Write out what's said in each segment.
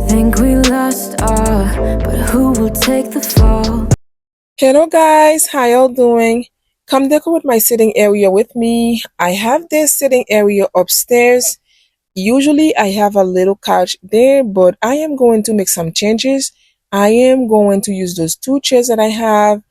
Think we lost all, but who will take the fall? Hello guys, how y'all doing? Come decor with my sitting area with me. I have this sitting area upstairs. Usually I have a little couch there, but I am going to make some changes. I am going to use those two chairs that I have.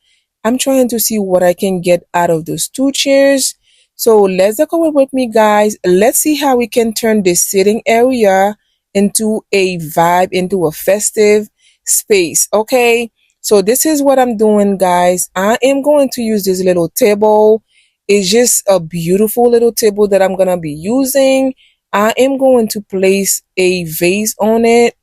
I'm trying to see what I can get out of those two chairs. So let's decor with me guys. Let's see how we can turn this sitting area into a vibe, into a festive space. Okay, so this is what I'm doing guys. I am going to use this little table. It's just a beautiful little table that I'm gonna be using. I am going to place a vase on it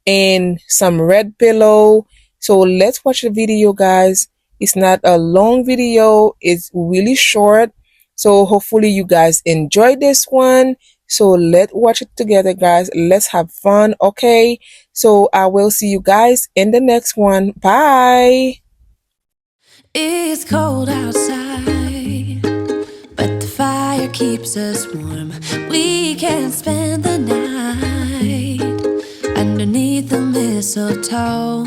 and some red pillow. So let's watch the video guys. It's not a long video, it's really short, so hopefully you guys enjoy this one. So let's watch it together guys. Let's have fun. Okay, so I will see you guys in the next one. Bye. It's cold outside, but the fire keeps us warm. We can spend the night underneath the mistletoe,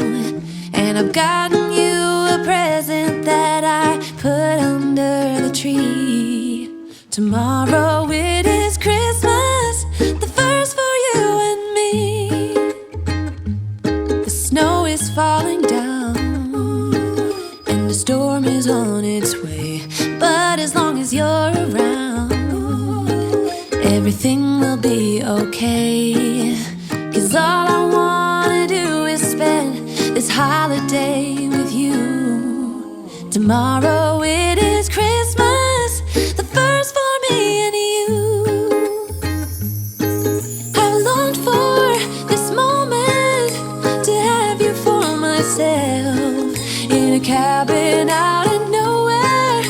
and I've gotten you a present that I put under the tree. Tomorrow it is Christmas, the first for you and me. The snow is falling down and the storm is on its way, but as long as you're around, everything will be okay. 'Cause all I wanna do is spend this holiday with you. Tomorrow it is Christmas, the first for me and you. I've longed for this moment to have you for myself, in a cabin out in nowhere,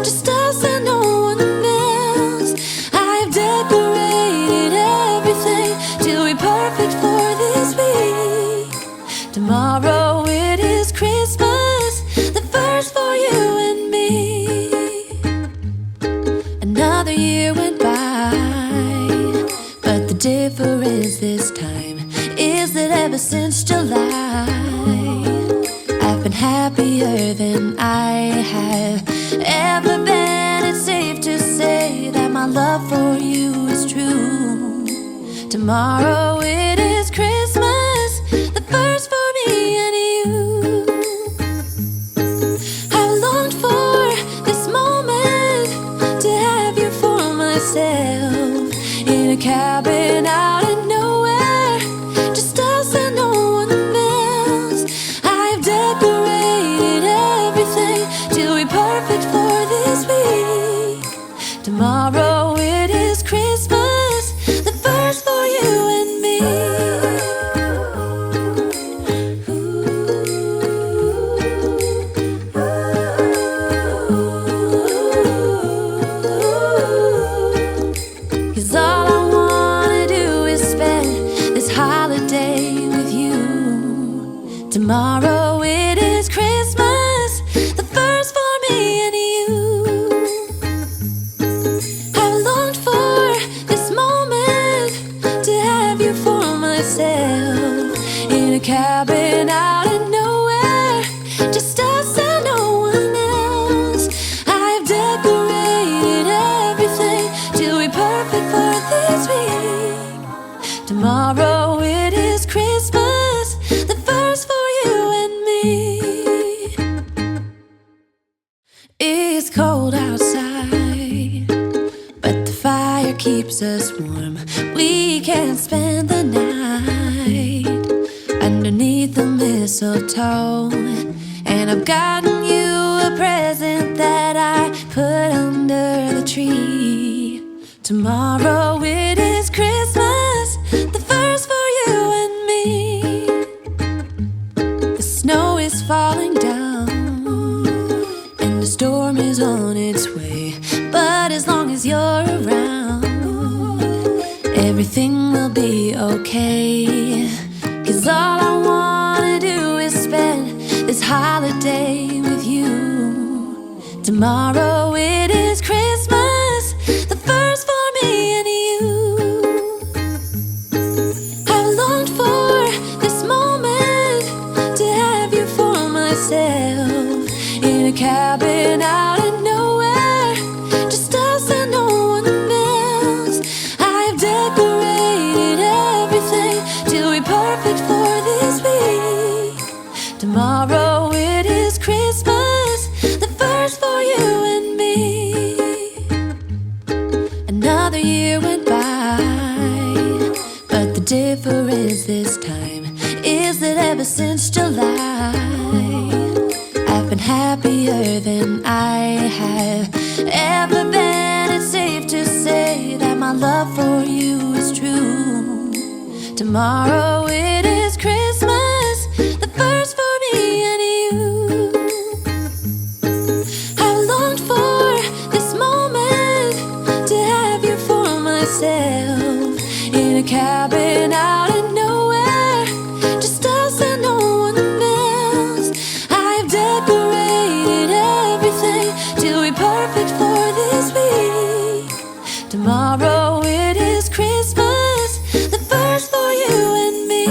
just us and no one else. I've decorated everything to be perfect for this week. Tomorrow it is Christmas, the first for you and me. Another year went by, but the difference this time is that ever since July, I've been happier than I have ever been. It's safe to say that my love for you is true. Tomorrow it is Christmas, the first for me and you. I've longed for this moment to have you for myself, in a cabin out in nowhere, just us and no one else. I've decorated everything to be perfect for this week. Tomorrow it is Christmas, the first for you and me. Cause all I wanna do is spend this holiday with you. Tomorrow it is Christmas, the first for me and you. I've longed for this moment to have you for myself, in a cabin out in nowhere, just us and no one else. I've decorated everything to be perfect for this week. Tomorrow it is Christmas, the first for you and me. It's cold outside, but the fire keeps us warm. We can spend the night underneath the mistletoe, and I've gotten you a present that I put under the tree. Tomorrow it is Christmas, the first for you and me. The snow is falling down and the storm is on its way, but as long as you're around, everything will be okay. 'Cause all I wanna do is spend this holiday with you. Tomorrow it is Christmas, the first for me and you. I've longed for this moment to have you for myself, in a cabin out in nowhere, just us and no one else. I've decorated everything to be perfect for this week. Tomorrow it is Christmas, the first for you and me. Another year went by, but the difference this time is that ever since July, I've been happier than I have ever been. It's safe to say that my love for you is true. Tomorrow it is Christmas, the first for me and you. I've longed for this moment to have you for myself, in a cabin out in nowhere, just us and no one else. I've decorated everything to be perfect for this week. Tomorrow it is Christmas, the first for you and me.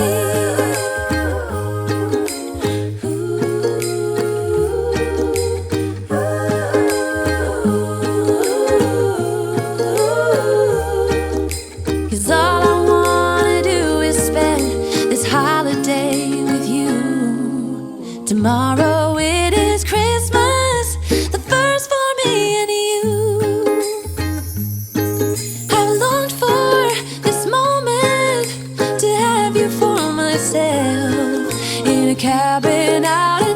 Cause all I wanna do is spend this holiday with you. Tomorrow it is Christmas, the first for me and you. I've longed for this moment to have you for myself, in a cabin out